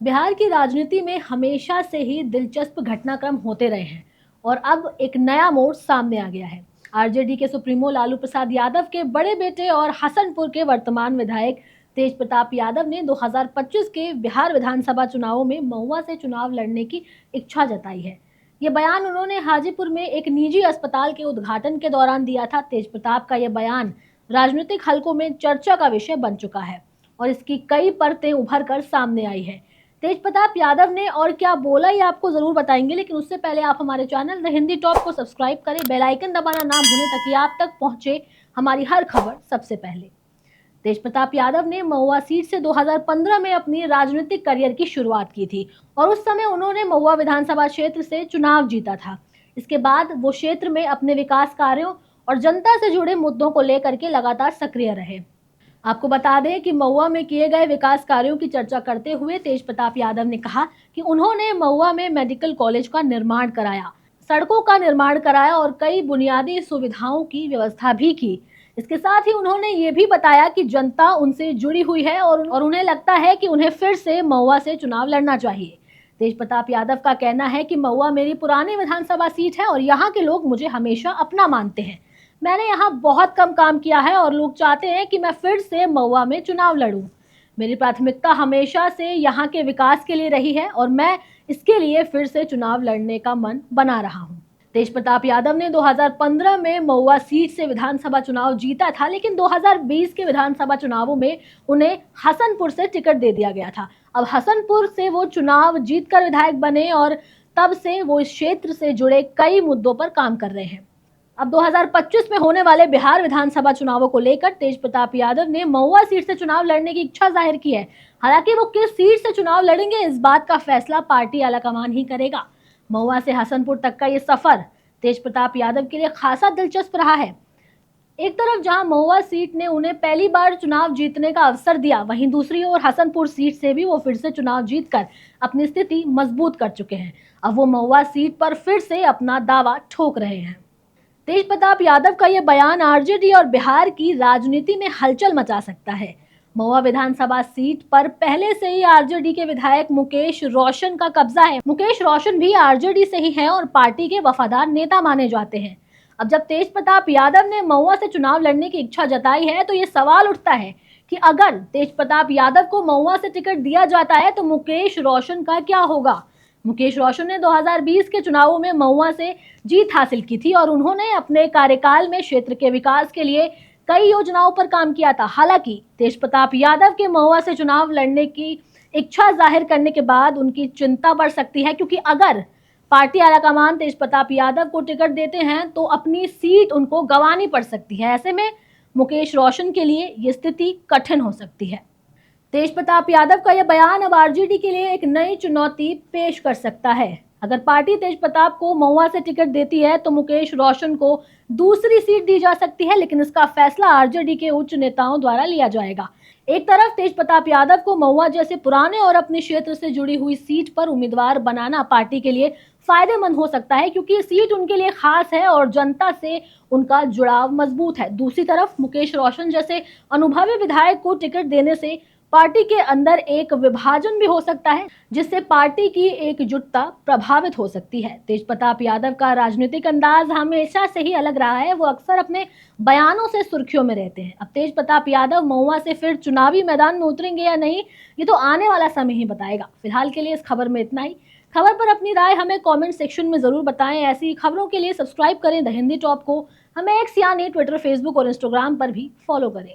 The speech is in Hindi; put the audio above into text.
बिहार की राजनीति में हमेशा से ही दिलचस्प घटनाक्रम होते रहे हैं और अब एक नया मोड़ सामने आ गया है। आरजेडी के सुप्रीमो लालू प्रसाद यादव के बड़े बेटे और हसनपुर के वर्तमान विधायक तेज प्रताप यादव ने 2025 के बिहार विधानसभा चुनावों में महुआ से चुनाव लड़ने की इच्छा जताई है। ये बयान उन्होंने हाजीपुर में एक निजी अस्पताल के उद्घाटन के दौरान दिया था। तेज प्रताप का यह बयान राजनीतिक हलकों में चर्चा का विषय बन चुका है और इसकी कई परतें उभर कर सामने आई है। तेज प्रताप यादव ने और क्या बोला ये आपको जरूर बताएंगे, लेकिन उससे पहले आप हमारे चैनल द हिंदी टॉप को सब्सक्राइब करें, बेल आइकन दबाना ना भूलें ताकि आप तक पहुंचे हमारी हर खबर सबसे पहले। तेज प्रताप यादव ने महुआ सीट से 2015 में अपनी राजनीतिक करियर की शुरुआत की थी और उस समय उन्होंने महुआ विधानसभा क्षेत्र से चुनाव जीता था। इसके बाद वो क्षेत्र में अपने विकास कार्यों और जनता से जुड़े मुद्दों को लेकर के लगातार सक्रिय रहे। आपको बता दें कि महुआ में किए गए विकास कार्यों की चर्चा करते हुए तेज प्रताप यादव ने कहा कि उन्होंने महुआ में मेडिकल कॉलेज का निर्माण कराया, सड़कों का निर्माण कराया और कई बुनियादी सुविधाओं की व्यवस्था भी की। इसके साथ ही उन्होंने ये भी बताया कि जनता उनसे जुड़ी हुई है और उन्हें लगता है कि उन्हें फिर से महुआ से चुनाव लड़ना चाहिए। तेज प्रताप यादव का कहना है कि महुआ मेरी पुरानी विधानसभा सीट है और यहाँ के लोग मुझे हमेशा अपना मानते हैं। मैंने यहाँ बहुत कम काम किया है और लोग चाहते हैं कि मैं फिर से महुआ में चुनाव लड़ूं। मेरी प्राथमिकता हमेशा से यहाँ के विकास के लिए रही है और मैं इसके लिए फिर से चुनाव लड़ने का मन बना रहा हूँ। तेज प्रताप यादव ने 2015 में महुआ सीट से विधानसभा चुनाव जीता था, लेकिन 2020 के विधानसभा चुनावों में उन्हें हसनपुर से टिकट दे दिया गया था। अब हसनपुर से वो चुनाव जीतकर विधायक बने और तब से वो इस क्षेत्र से जुड़े कई मुद्दों पर काम कर रहे हैं। अब 2025 में होने वाले बिहार विधानसभा चुनावों को लेकर तेज प्रताप यादव ने महुआ सीट से चुनाव लड़ने की इच्छा जाहिर की है। हालांकि वो किस सीट से चुनाव लड़ेंगे इस बात का फैसला पार्टी आलाकमान ही करेगा। महुआ से हसनपुर तक का ये सफर तेज प्रताप यादव के लिए खासा दिलचस्प रहा है। एक तरफ जहां महुआ सीट ने उन्हें पहली बार चुनाव जीतने का अवसर दिया, वहीं दूसरी ओर हसनपुर सीट से भी वो फिर से चुनाव जीतकर अपनी स्थिति मजबूत कर चुके हैं। अब वो महुआ सीट पर फिर से अपना दावा ठोक रहे हैं। तेज प्रताप यादव का यह बयान आरजेडी और बिहार की राजनीति में हलचल मचा सकता है। महुआ विधानसभा सीट पर पहले से ही आरजेडी के विधायक मुकेश रोशन का कब्जा है। मुकेश रोशन भी आरजेडी से ही हैं और पार्टी के वफादार नेता माने जाते हैं। अब जब तेज प्रताप यादव ने महुआ से चुनाव लड़ने की इच्छा जताई है तो ये सवाल उठता है कि अगर तेज प्रताप यादव को महुआ से टिकट दिया जाता है तो मुकेश रोशन का क्या होगा। मुकेश रोशन ने 2020 के चुनावों में महुआ से जीत हासिल की थी और उन्होंने अपने कार्यकाल में क्षेत्र के विकास के लिए कई योजनाओं पर काम किया था। हालांकि तेज प्रताप यादव के महुआ से चुनाव लड़ने की इच्छा जाहिर करने के बाद उनकी चिंता बढ़ सकती है, क्योंकि अगर पार्टी आलाकमान तेज प्रताप यादव को टिकट देते हैं तो अपनी सीट उनको गंवानी पड़ सकती है। ऐसे में मुकेश रोशन के लिए ये स्थिति कठिन हो सकती है। तेज प्रताप यादव का यह बयान अब आरजेडी के लिए एक नई चुनौती पेश कर सकता है। अगर पार्टी तेज प्रताप को महुआ से टिकट देती है तो मुकेश रोशन को दूसरी सीट दी जा सकती है, लेकिन इसका फैसला आरजेडी के उच्च नेताओं द्वारा लिया जाएगा। एक तरफ तेज प्रताप यादव को महुआ जैसे पुराने और अपने क्षेत्र से जुड़ी हुई सीट पर उम्मीदवार बनाना पार्टी के लिए फायदेमंद हो सकता है, क्योंकि ये सीट उनके लिए खास है और जनता से उनका जुड़ाव मजबूत है। दूसरी तरफ मुकेश रोशन जैसे अनुभवी विधायक को टिकट देने से पार्टी के अंदर एक विभाजन भी हो सकता है, जिससे पार्टी की एकजुटता प्रभावित हो सकती है। तेज प्रताप यादव का राजनीतिक अंदाज हमेशा से ही अलग रहा है। वो अक्सर अपने बयानों से सुर्खियों में रहते हैं। अब तेज प्रताप यादव महुआ से फिर चुनावी मैदान में उतरेंगे या नहीं, ये तो आने वाला समय ही बताएगा। फिलहाल के लिए इस खबर में इतना ही। खबर पर अपनी राय हमें कमेंट सेक्शन में जरूर बताएं। ऐसी खबरों के लिए सब्सक्राइब करें द हिंदी टॉप को। हमें एक्स यानी ट्विटर, फेसबुक और इंस्टाग्राम पर भी फॉलो करें।